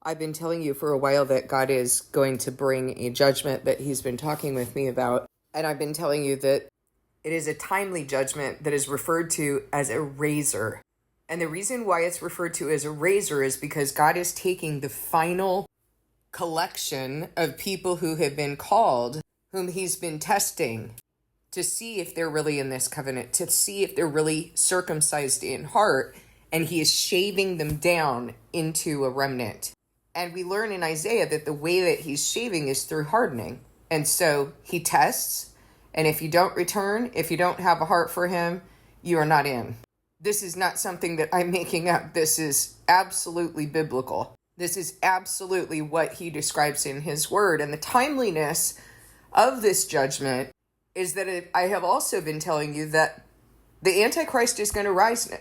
I've been telling you for a while that God is going to bring a judgment that he's been talking with me about. And I've been telling you that it is a timely judgment that is referred to as a razor. And the reason why it's referred to as a razor is because God is taking the final collection of people who have been called, whom he's been testing to see if they're really in this covenant, to see if they're really circumcised in heart, and he is shaving them down into a remnant. And we learn in Isaiah that the way that he's shaving is through hardening. And so he tests, and if you don't return, if you don't have a heart for him, you are not in. This is not something that I'm making up. This is absolutely biblical. This is absolutely what he describes in his word. And the timeliness of this judgment is that I have also been telling you that the Antichrist is going to rise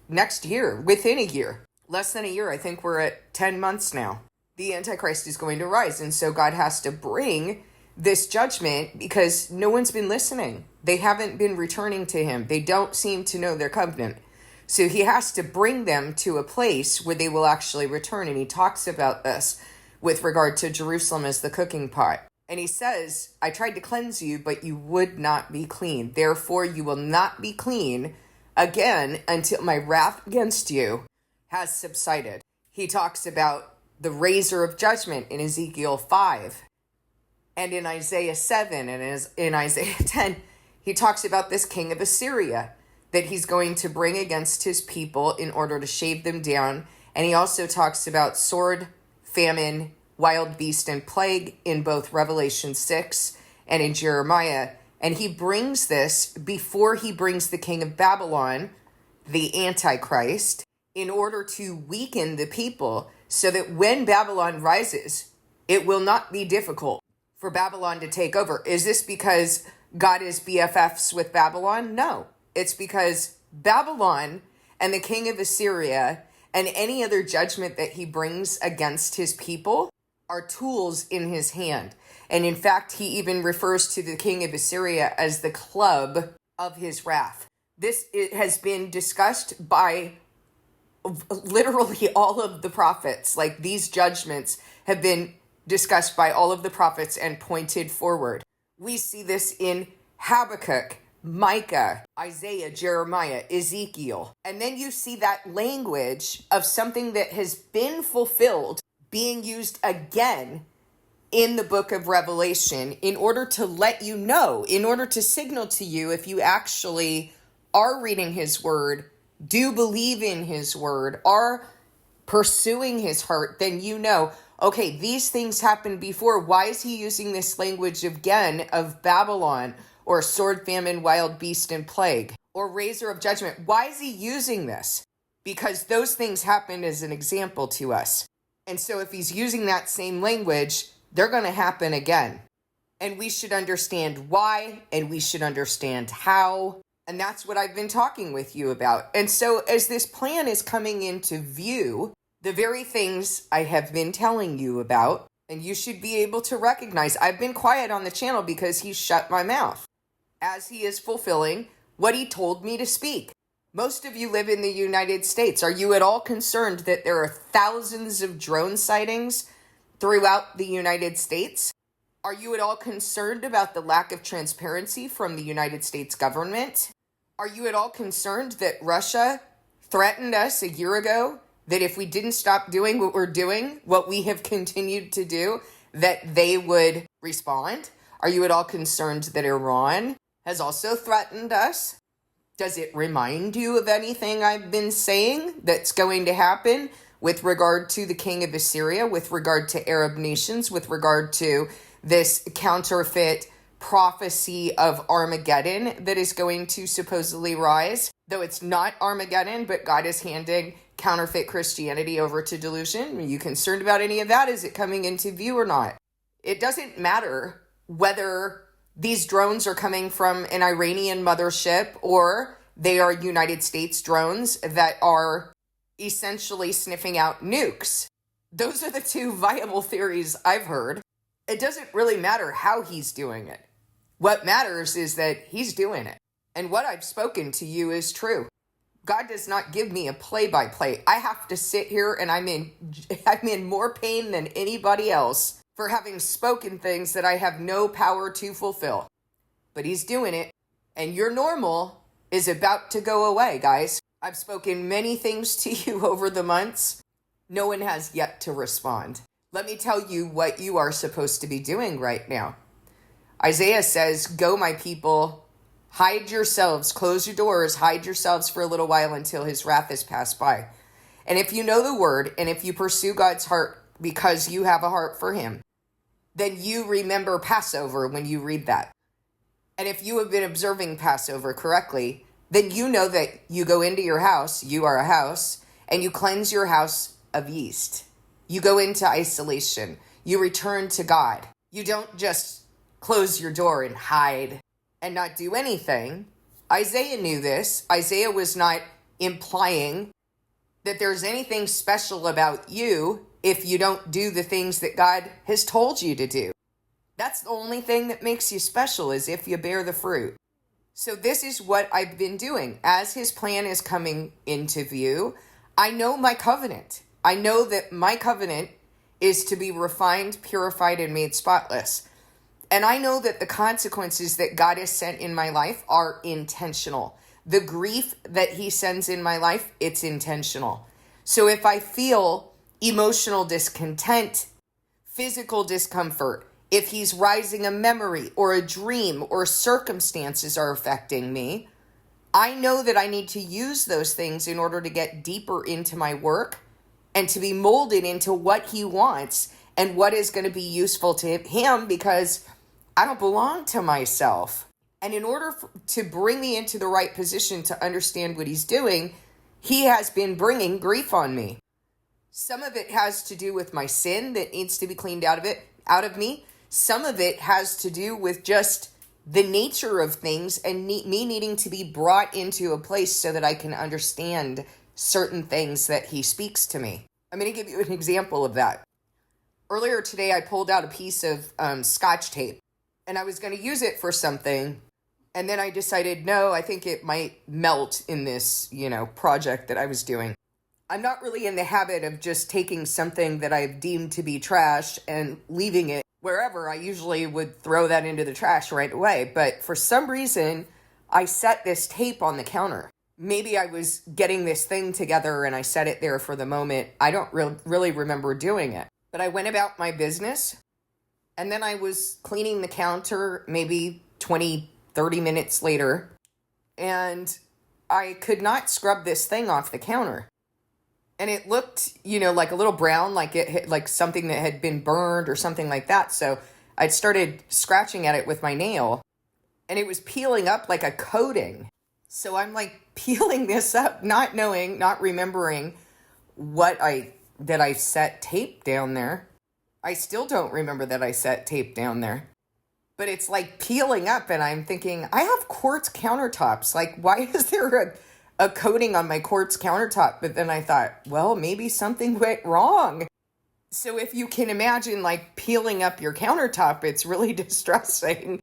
next year, within a year. Less than a year. I think we're at 10 months now. The Antichrist is going to rise. And so God has to bring this judgment because no one's been listening. They haven't been returning to him. They don't seem to know their covenant. So he has to bring them to a place where they will actually return. And he talks about this with regard to Jerusalem as the cooking pot. And he says, I tried to cleanse you, but you would not be clean. Therefore, you will not be clean again until my wrath against you has subsided. He talks about the razor of judgment in Ezekiel 5 and in Isaiah 7 and in Isaiah 10. He talks about this king of Assyria that he's going to bring against his people in order to shave them down. And he also talks about sword, famine, wild beast, and plague in both Revelation 6 and in Jeremiah. And he brings this before he brings the king of Babylon, the Antichrist, in order to weaken the people so that when Babylon rises, it will not be difficult for Babylon to take over. Is this because God is BFFs with Babylon? No. It's because Babylon and the king of Assyria and any other judgment that he brings against his people are tools in his hand. And in fact, he even refers to the king of Assyria as the club of his wrath. It has been discussed by literally all of the prophets. Like, these judgments have been discussed by all of the prophets and pointed forward. We see this in Habakkuk, Micah, Isaiah, Jeremiah, Ezekiel. And then you see that language of something that has been fulfilled being used again in the book of Revelation in order to let you know, in order to signal to you, if you actually are reading his word, do believe in his word, are pursuing his heart, then you know, okay, these things happened before. Why is he using this language again of Babylon or sword, famine, wild beast, and plague or razor of judgment? Why is he using this? Because those things happened as an example to us. And so if he's using that same language, they're going to happen again. And we should understand why, and we should understand how. And that's what I've been talking with you about. And so as this plan is coming into view, the very things I have been telling you about, and you should be able to recognize, I've been quiet on the channel because he shut my mouth as he is fulfilling what he told me to speak. Most of you live in the United States. Are you at all concerned that there are thousands of drone sightings throughout the United States? Are you at all concerned about the lack of transparency from the United States government? Are you at all concerned that Russia threatened us a year ago that if we didn't stop doing what we're doing, what we have continued to do, that they would respond? Are you at all concerned that Iran has also threatened us? Does it remind you of anything I've been saying that's going to happen with regard to the king of Assyria, with regard to Arab nations, with regard to this counterfeit prophecy of Armageddon that is going to supposedly rise? Though it's not Armageddon, but God is handing counterfeit Christianity over to delusion. Are you concerned about any of that? Is it coming into view or not? It doesn't matter whether these drones are coming from an Iranian mothership or they are United States drones that are essentially sniffing out nukes. Those are the two viable theories I've heard. It doesn't really matter how he's doing it. What matters is that he's doing it. And what I've spoken to you is true. God does not give me a play-by-play. I have to sit here and I'm in more pain than anybody else for having spoken things that I have no power to fulfill. But he's doing it, and your normal is about to go away, guys. I've spoken many things to you over the months. No one has yet to respond. Let me tell you what you are supposed to be doing right now. Isaiah says, "Go, my people, hide yourselves, close your doors, hide yourselves for a little while until his wrath is passed by." And if you know the word, and if you pursue God's heart because you have a heart for him, then you remember Passover when you read that. And if you have been observing Passover correctly, then you know that you go into your house, you are a house, and you cleanse your house of yeast. You go into isolation. You return to God. You don't just close your door and hide and not do anything. Isaiah knew this. Isaiah was not implying that there's anything special about you if you don't do the things that God has told you to do. That's the only thing that makes you special, is if you bear the fruit. So this is what I've been doing. As his plan is coming into view, I know my covenant. I know that my covenant is to be refined, purified, and made spotless. And I know that the consequences that God has sent in my life are intentional. The grief that he sends in my life, it's intentional. So if I feel emotional discontent, physical discomfort, if he's rising a memory or a dream or circumstances are affecting me, I know that I need to use those things in order to get deeper into my work and to be molded into what he wants and what is going to be useful to him, because I don't belong to myself. And in order to bring me into the right position to understand what he's doing, he has been bringing grief on me. Some of it has to do with my sin that needs to be cleaned out of me. Some of it has to do with just the nature of things and me needing to be brought into a place so that I can understand certain things that he speaks to me. I'm going to give you an example of that. Earlier today, I pulled out a piece of Scotch tape, and I was going to use it for something. And then I decided, no, I think it might melt in this, project that I was doing. I'm not really in the habit of just taking something that I've deemed to be trash and leaving it wherever. I usually would throw that into the trash right away. But for some reason, I set this tape on the counter. Maybe I was getting this thing together and I set it there for the moment. I don't really remember doing it. But I went about my business, and then I was cleaning the counter maybe 20, 30 minutes later, and I could not scrub this thing off the counter. And it looked, like a little brown, like something that had been burned or something like that. So I started scratching at it with my nail, and it was peeling up like a coating. So I'm like peeling this up, not remembering that I set tape down there. I still don't remember that I set tape down there. But it's like peeling up, and I'm thinking, I have quartz countertops. Like, why is there a coating on my quartz countertop? But then I thought, well, maybe something went wrong. So if you can imagine like peeling up your countertop, it's really distressing.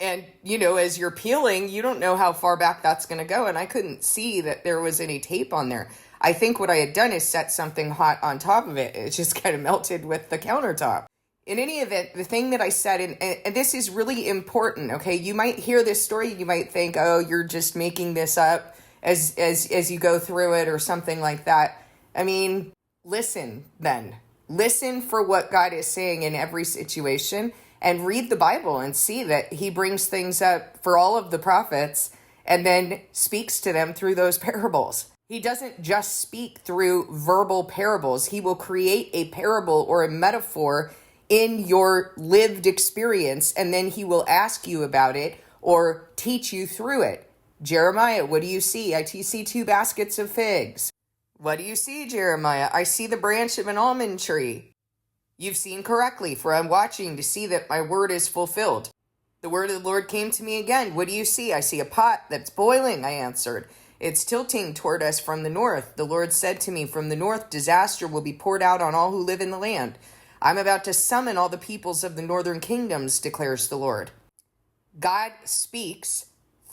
And, as you're peeling, you don't know how far back that's going to go. And I couldn't see that there was any tape on there. I think what I had done is set something hot on top of it. It just kind of melted with the countertop. In any event, the thing that I said, and this is really important, okay? You might hear this story, you might think, oh, you're just making this up as you go through it or something like that. I mean, listen then. Listen for what God is saying in every situation, and read the Bible and see that he brings things up for all of the prophets and then speaks to them through those parables. He doesn't just speak through verbal parables. He will create a parable or a metaphor in your lived experience, and then he will ask you about it or teach you through it. Jeremiah, what do you see? I see 2 baskets of figs. What do you see, Jeremiah? I see the branch of an almond tree. You've seen correctly, for I'm watching to see that my word is fulfilled. The word of the Lord came to me again. What do you see? I see a pot that's boiling, I answered. It's tilting toward us from the north. The Lord said to me, from the north, disaster will be poured out on all who live in the land. I'm about to summon all the peoples of the northern kingdoms, declares the Lord. God speaks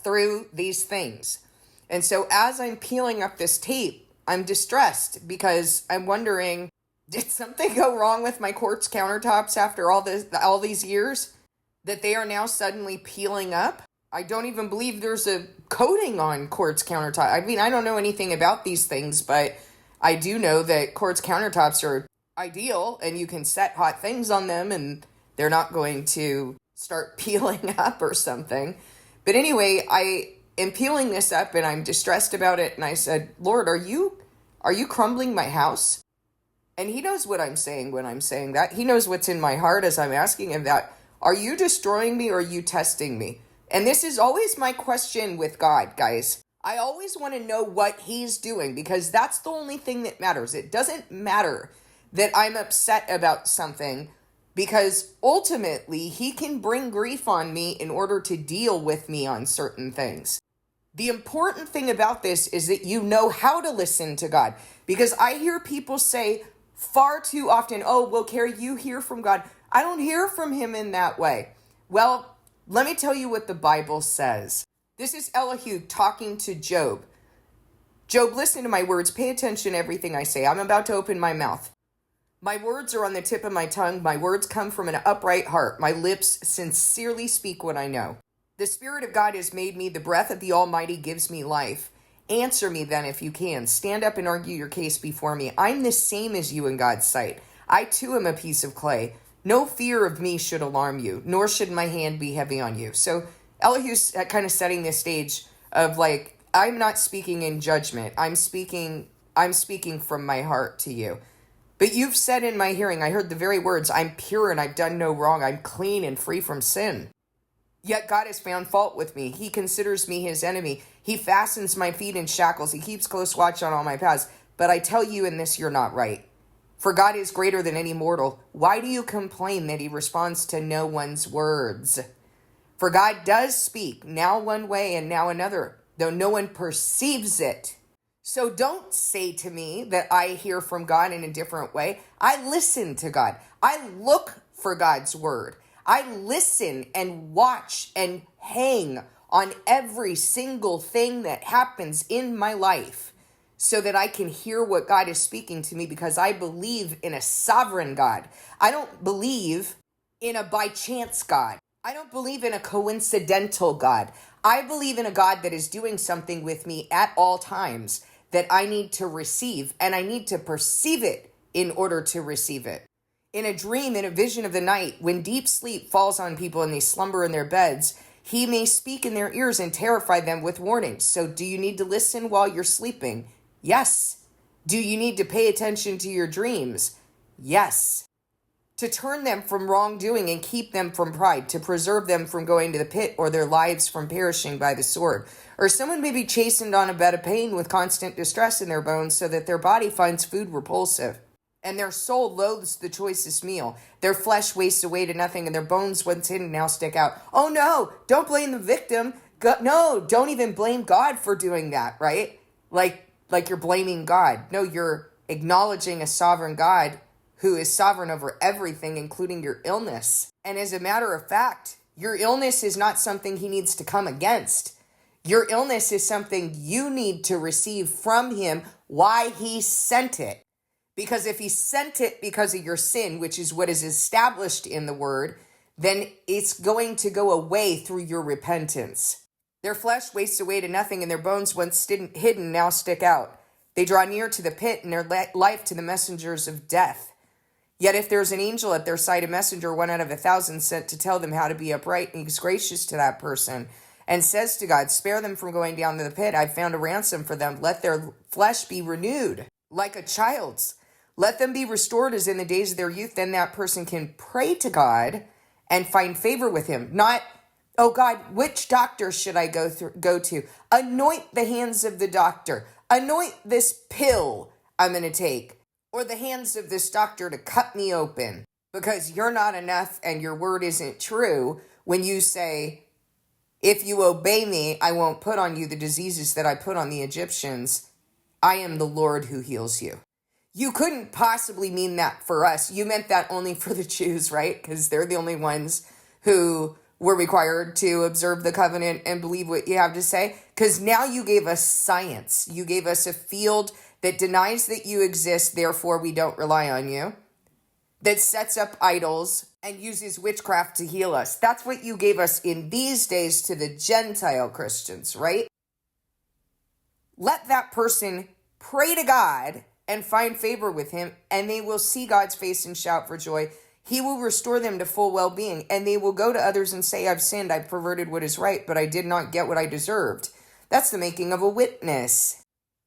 through these things. And so as I'm peeling up this tape, I'm distressed because I'm wondering, did something go wrong with my quartz countertops after all these years that they are now suddenly peeling up? I don't even believe there's a coating on quartz countertop. I mean, I don't know anything about these things, but I do know that quartz countertops are ideal and you can set hot things on them and they're not going to start peeling up or something. But anyway, I am peeling this up and I'm distressed about it. And I said, Lord, are you crumbling my house? And he knows what I'm saying when I'm saying that. He knows what's in my heart as I'm asking him that. Are you destroying me or are you testing me? And this is always my question with God, guys. I always want to know what he's doing because that's the only thing that matters. It doesn't matter that I'm upset about something because ultimately he can bring grief on me in order to deal with me on certain things. The important thing about this is that you know how to listen to God, because I hear people say far too often, oh, well, Carrie, you hear from God. I don't hear from him in that way. Well, let me tell you what the Bible says. This is Elihu talking to Job. Job, listen to my words. Pay attention to everything I say. I'm about to open my mouth. My words are on the tip of my tongue. My words come from an upright heart. My lips sincerely speak what I know. The Spirit of God has made me. The breath of the Almighty gives me life. Answer me then if you can. Stand up and argue your case before me. I'm the same as you in God's sight. I too am a piece of clay. No fear of me should alarm you, nor should my hand be heavy on you. So Elihu's kind of setting this stage of like, I'm not speaking in judgment. I'm speaking from my heart to you. But you've said in my hearing, I heard the very words, I'm pure and I've done no wrong. I'm clean and free from sin. Yet God has found fault with me. He considers me his enemy. He fastens my feet in shackles. He keeps close watch on all my paths. But I tell you in this, you're not right. For God is greater than any mortal. Why do you complain that he responds to no one's words? For God does speak, now one way and now another, though no one perceives it. So don't say to me that I hear from God in a different way. I listen to God. I look for God's word. I listen and watch and hang on every single thing that happens in my life so that I can hear what God is speaking to me, because I believe in a sovereign God. I don't believe in a by chance God. I don't believe in a coincidental God. I believe in a God that is doing something with me at all times that I need to receive, and I need to perceive it in order to receive it. In a dream, in a vision of the night, when deep sleep falls on people and they slumber in their beds, he may speak in their ears and terrify them with warnings. So do you need to listen while you're sleeping? Yes. Do you need to pay attention to your dreams? Yes. To turn them from wrongdoing and keep them from pride, to preserve them from going to the pit or their lives from perishing by the sword. Or someone may be chastened on a bed of pain with constant distress in their bones so that their body finds food repulsive. And their soul loathes the choicest meal. Their flesh wastes away to nothing, and their bones once hidden now stick out. Oh no, don't blame the victim. No, don't even blame God for doing that, right? Like you're blaming God. No, you're acknowledging a sovereign God who is sovereign over everything, including your illness. And as a matter of fact, your illness is not something he needs to come against. Your illness is something you need to receive from him, why he sent it. Because if he sent it because of your sin, which is what is established in the word, then it's going to go away through your repentance. Their flesh wastes away to nothing, and their bones once hidden now stick out. They draw near to the pit, and their life to the messengers of death. Yet if there's an angel at their side, a messenger, 1 out of 1,000, sent to tell them how to be upright, and he's gracious to that person, and says to God, spare them from going down to the pit. I've found a ransom for them. Let their flesh be renewed like a child's. Let them be restored as in the days of their youth. Then that person can pray to God and find favor with him. Not, oh God, which doctor should I go to? Anoint the hands of the doctor. Anoint this pill I'm going to take. Or the hands of this doctor to cut me open. Because you're not enough and your word isn't true when you say, if you obey me, I won't put on you the diseases that I put on the Egyptians. I am the Lord who heals you. You couldn't possibly mean that for us. You meant that only for the Jews, right? Because they're the only ones who we're required to observe the covenant and believe what you have to say, because now you gave us science. You gave us a field that denies that you exist, therefore we don't rely on you, that sets up idols and uses witchcraft to heal us. That's what you gave us in these days to the Gentile Christians, right? Let that person pray to God and find favor with him, and they will see God's face and shout for joy. He will restore them to full well-being, and they will go to others and say, I've sinned, I've perverted what is right, but I did not get what I deserved. That's the making of a witness.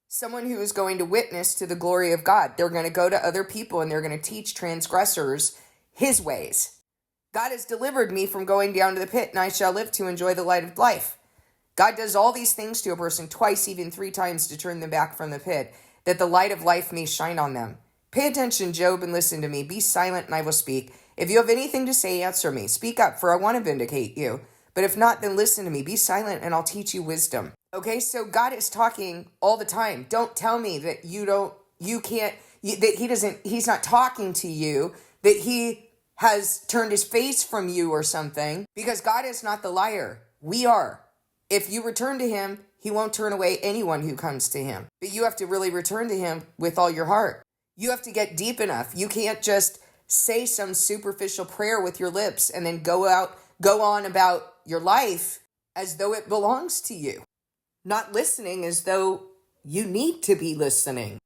Someone who is going to witness to the glory of God. They're going to go to other people and they're going to teach transgressors his ways. God has delivered me from going down to the pit, and I shall live to enjoy the light of life. God does all these things to a person twice, even 3 times, to turn them back from the pit, that the light of life may shine on them. Pay attention, Job, and listen to me. Be silent, and I will speak. If you have anything to say, answer me. Speak up, for I want to vindicate you. But if not, then listen to me. Be silent, and I'll teach you wisdom. Okay, so God is talking all the time. Don't tell me that he's not talking to you, that he has turned his face from you or something, because God is not the liar. We are. If you return to him, he won't turn away anyone who comes to him. But you have to really return to him with all your heart. You have to get deep enough. You can't just say some superficial prayer with your lips and then go on about your life as though it belongs to you. Not listening as though you need to be listening.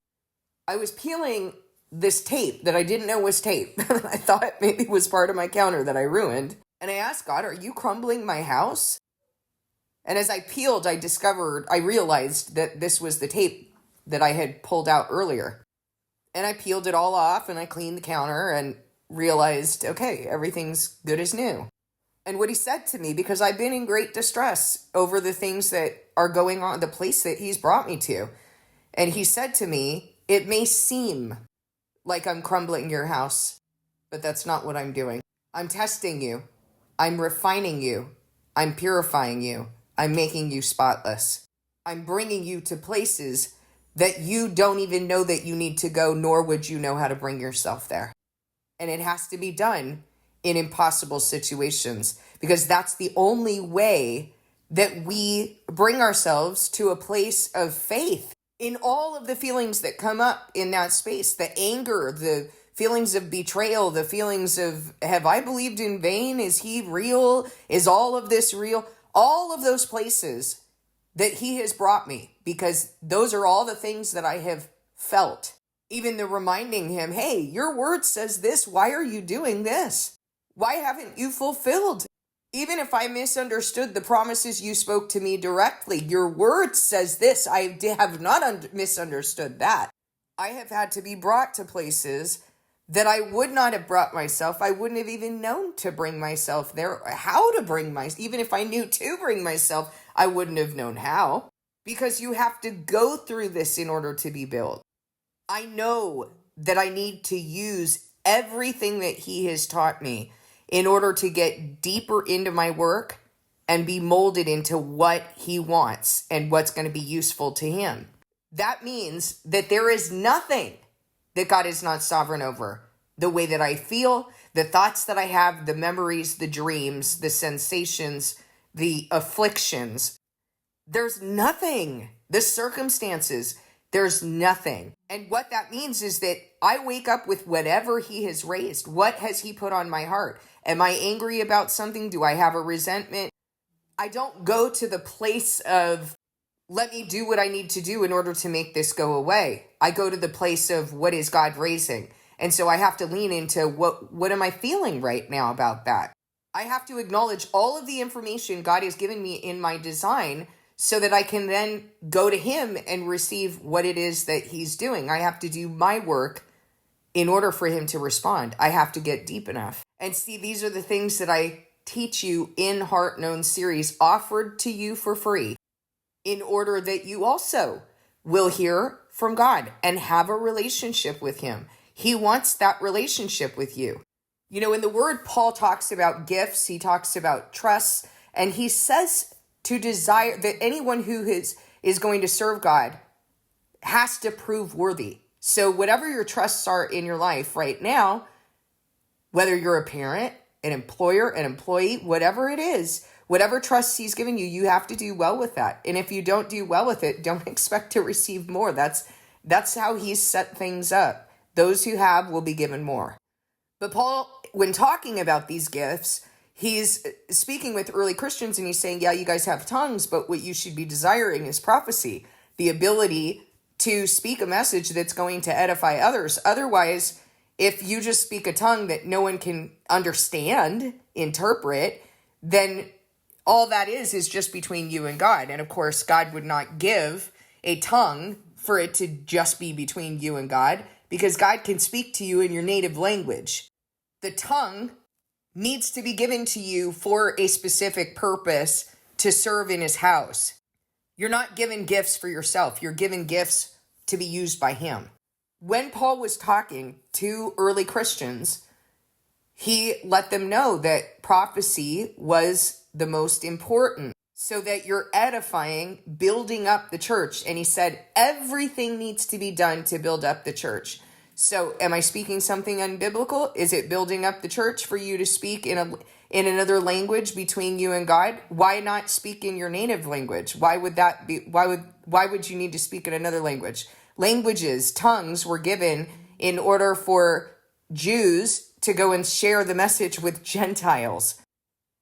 I was peeling this tape that I didn't know was tape. I thought maybe it was part of my counter that I ruined. And I asked God, are you crumbling my house? And as I peeled, I realized that this was the tape that I had pulled out earlier. And I peeled it all off and I cleaned the counter and realized, okay, everything's good as new. And what he said to me, because I've been in great distress over the things that are going on, the place that he's brought me to. And he said to me, it may seem like I'm crumbling your house, but that's not what I'm doing. I'm testing you. I'm refining you. I'm purifying you. I'm making you spotless. I'm bringing you to places that you don't even know that you need to go, nor would you know how to bring yourself there. And it has to be done in impossible situations, because that's the only way that we bring ourselves to a place of faith in all of the feelings that come up in that space, the anger, the feelings of betrayal, the feelings of, have I believed in vain? Is he real? Is all of this real? All of those places that he has brought me, because those are all the things that I have felt. Even the reminding him, hey, your word says this. Why are you doing this? Why haven't you fulfilled? Even if I misunderstood the promises you spoke to me directly, your word says this. I have not misunderstood that. I have had to be brought to places that I would not have brought myself. I wouldn't have even known to bring myself there, how to bring myself. Even if I knew to bring myself, I wouldn't have known how. Because you have to go through this in order to be built. I know that I need to use everything that he has taught me in order to get deeper into my work and be molded into what he wants and what's going to be useful to him. That means that there is nothing that God is not sovereign over. The way that I feel, the thoughts that I have, the memories, the dreams, the sensations, the afflictions. There's nothing. The circumstances, there's nothing. And what that means is that I wake up with whatever he has raised. What has he put on my heart? Am I angry about something? Do I have a resentment? I don't go to the place of, let me do what I need to do in order to make this go away. I go to the place of, what is God raising? And so I have to lean into what am I feeling right now about that? I have to acknowledge all of the information God has given me in my design so that I can then go to him and receive what it is that he's doing. I have to do my work in order for him to respond. I have to get deep enough. And see, these are the things that I teach you in Heart Known series, offered to you for free, in order that you also will hear from God and have a relationship with him. He wants that relationship with you. You know, in the word, Paul talks about gifts, he talks about trusts, and he says to desire that anyone who is going to serve God has to prove worthy. So whatever your trusts are in your life right now, whether you're a parent, an employer, an employee, whatever it is, whatever trusts he's given you, you have to do well with that. And if you don't do well with it, don't expect to receive more. That's how he's set things up. Those who have will be given more. But Paul, when talking about these gifts, he's speaking with early Christians and he's saying, yeah, you guys have tongues, but what you should be desiring is prophecy, the ability to speak a message that's going to edify others. Otherwise, if you just speak a tongue that no one can understand, interpret, then all that is just between you and God. And of course, God would not give a tongue for it to just be between you and God, because God can speak to you in your native language. The tongue needs to be given to you for a specific purpose to serve in his house. You're not given gifts for yourself. You're given gifts to be used by him. When Paul was talking to early Christians, he let them know that prophecy was the most important, so that you're edifying, building up the church. And he said, everything needs to be done to build up the church. So am I speaking something unbiblical? Is it building up the church for you to speak in another language between you and God? Why not speak in your native language? Why would you need to speak in another language? Languages, tongues were given in order for Jews to go and share the message with Gentiles,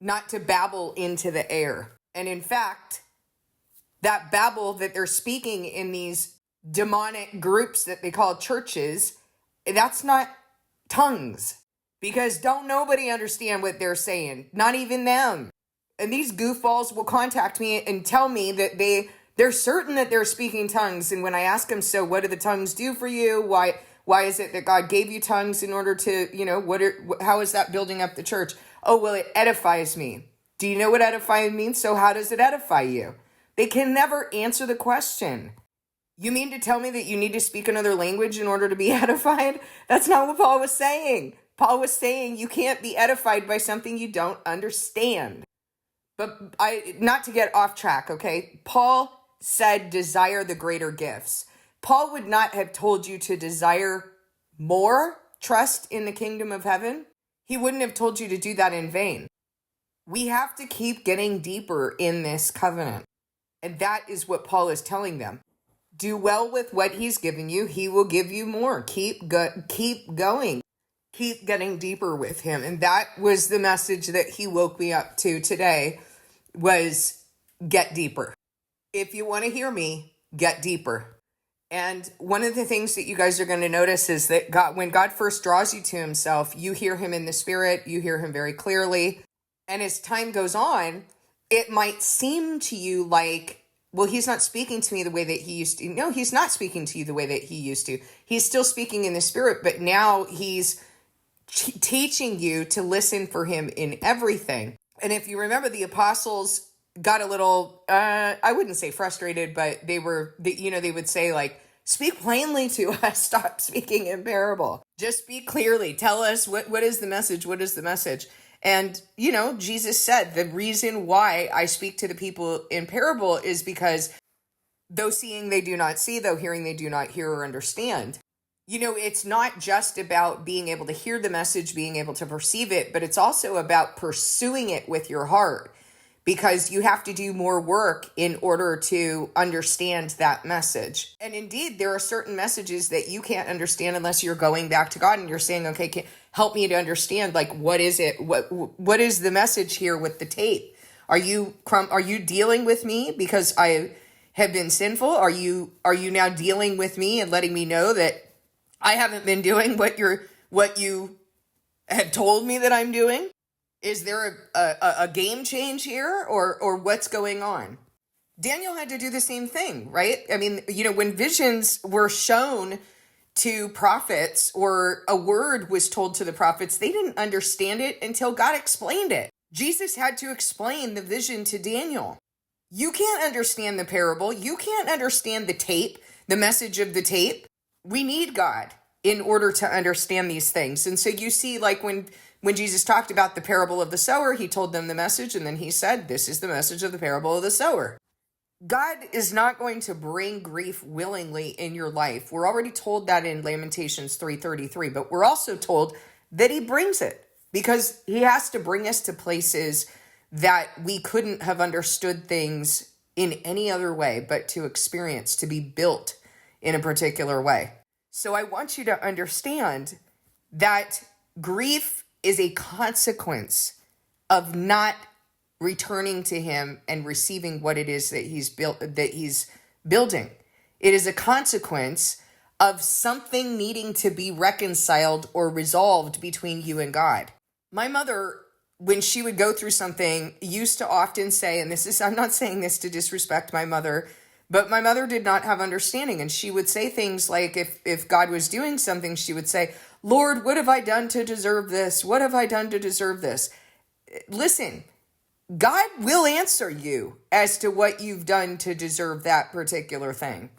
not to babble into the air. And in fact, that babble that they're speaking in these demonic groups that they call churches, that's not tongues, because don't nobody understand what they're saying, not even them. And these goofballs will contact me and tell me that they're certain that they're speaking tongues. And when I ask them, so what do the tongues do for you? Why is it that God gave you tongues in order to, how is that building up the church? Oh, well, it edifies me. Do you know what edifying means? So how does it edify you? They can never answer the question. You mean to tell me that you need to speak another language in order to be edified? That's not what Paul was saying. Paul was saying you can't be edified by something you don't understand. But not to get off track, okay? Paul said desire the greater gifts. Paul would not have told you to desire more trust in the kingdom of heaven. He wouldn't have told you to do that in vain. We have to keep getting deeper in this covenant. And that is what Paul is telling them. Do well with what he's given you. He will give you more. Keep going. Keep getting deeper with him. And that was the message that he woke me up to today, was get deeper. If you want to hear me, get deeper. And one of the things that you guys are going to notice is that when God first draws you to himself, you hear him in the spirit, you hear him very clearly. And as time goes on, it might seem to you like, well, he's not speaking to me the way that he used to. No, he's not speaking to you the way that he used to. He's still speaking in the spirit, but now he's teaching you to listen for him in everything. And if you remember, the apostles got a little, I wouldn't say frustrated, but they would say like, speak plainly to us. Stop speaking in parable. Just speak clearly. Tell us what is the message? What is the message? And, Jesus said the reason why I speak to the people in parable is because though seeing they do not see, though hearing they do not hear or understand. It's not just about being able to hear the message, being able to perceive it, but it's also about pursuing it with your heart, because you have to do more work in order to understand that message. And indeed, there are certain messages that you can't understand unless you're going back to God and you're saying, okay, help me to understand, like, what is it? What is the message here with the tape? Are you dealing with me because I have been sinful? Are you now dealing with me and letting me know that I haven't been doing what you have told me that I'm doing? Is there a game change here, or what's going on? Daniel had to do the same thing, right? I mean, when visions were shown to prophets or a word was told to the prophets, they didn't understand it until God explained it. Jesus had to explain the vision to Daniel. You can't understand the parable. You can't understand the tape, the message of the tape. We need God in order to understand these things. And so you see, like when Jesus talked about the parable of the sower, he told them the message, and then he said, this is the message of the parable of the sower. God is not going to bring grief willingly in your life. We're already told that in Lamentations 3:33, but we're also told that he brings it because he has to bring us to places that we couldn't have understood things in any other way but to experience, to be built in a particular way. So I want you to understand that grief is a consequence of not returning to him and receiving what it is that he's building. It is a consequence of something needing to be reconciled or resolved between you and God. My mother, when she would go through something, used to often say, and I'm not saying this to disrespect my mother, but my mother did not have understanding. And she would say things like, if God was doing something, she would say, Lord, what have I done to deserve this? What have I done to deserve this? Listen, God will answer you as to what you've done to deserve that particular thing.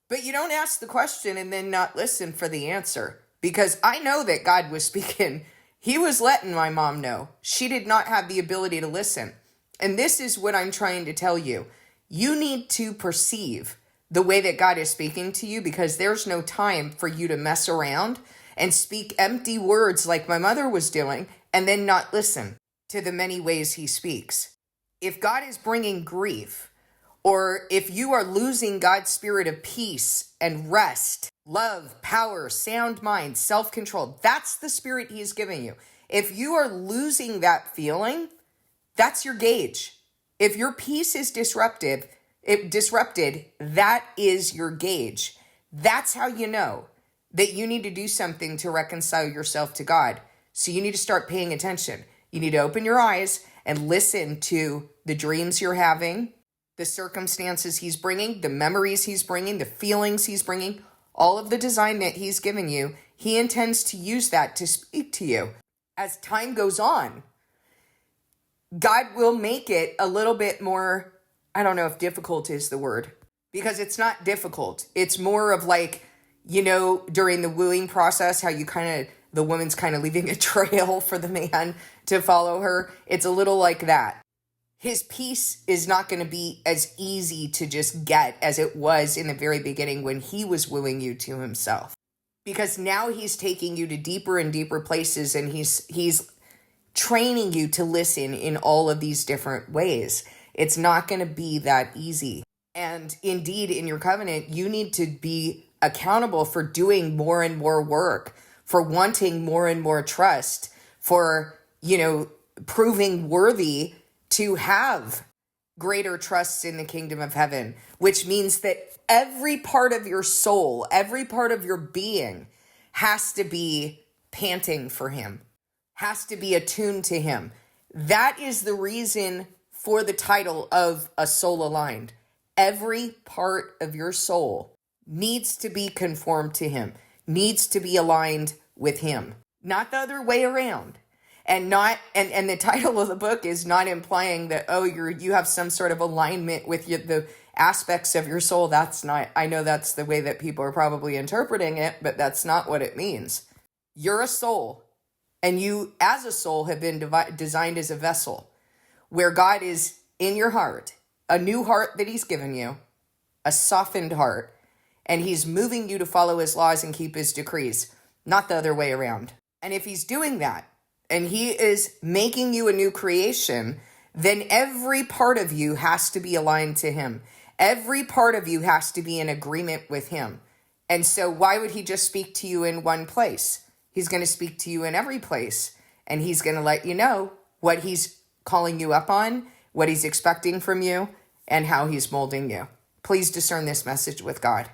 But you don't ask the question and then not listen for the answer. Because I know that God was speaking. He was letting my mom know. She did not have the ability to listen. And this is what I'm trying to tell you. You need to perceive the way that God is speaking to you, because there's no time for you to mess around and speak empty words like my mother was doing and then not listen to the many ways he speaks. If God is bringing grief, or if you are losing God's spirit of peace and rest, love, power, sound mind, self-control, that's the spirit he's giving you. If you are losing that feeling, that's your gauge. If your peace is disrupted, that is your gauge. That's how you know that you need to do something to reconcile yourself to God. So you need to start paying attention. You need to open your eyes and listen to the dreams you're having, the circumstances he's bringing, the memories he's bringing, the feelings he's bringing, all of the design that he's given you. He intends to use that to speak to you. As time goes on, God will make it a little bit more, I don't know if difficult is the word, because it's not difficult. It's more of like, during the wooing process, how the woman's kind of leaving a trail for the man to follow her. It's a little like that. His peace is not going to be as easy to just get as it was in the very beginning when he was wooing you to himself. Because now he's taking you to deeper and deeper places, and he's training you to listen in all of these different ways. It's not going to be that easy. And indeed, in your covenant, you need to be accountable for doing more and more work, for wanting more and more trust, for, proving worthy to have greater trusts in the kingdom of heaven, which means that every part of your soul, every part of your being has to be panting for him, has to be attuned to him. That is the reason for the title of A Soul Aligned. Every part of your soul needs to be conformed to him, needs to be aligned with him, not the other way around. And the title of the book is not implying that, you have some sort of alignment with the aspects of your soul. That's not, I know that's the way that people are probably interpreting it, but that's not what it means. You're a soul, and you as a soul have been designed as a vessel where God is in your heart, a new heart that he's given you, a softened heart, and he's moving you to follow his laws and keep his decrees, not the other way around. And if he's doing that, and he is making you a new creation, then every part of you has to be aligned to him. Every part of you has to be in agreement with him. And so why would he just speak to you in one place? He's going to speak to you in every place, and he's going to let you know what he's calling you up on, what he's expecting from you, and how he's molding you. Please discern this message with God.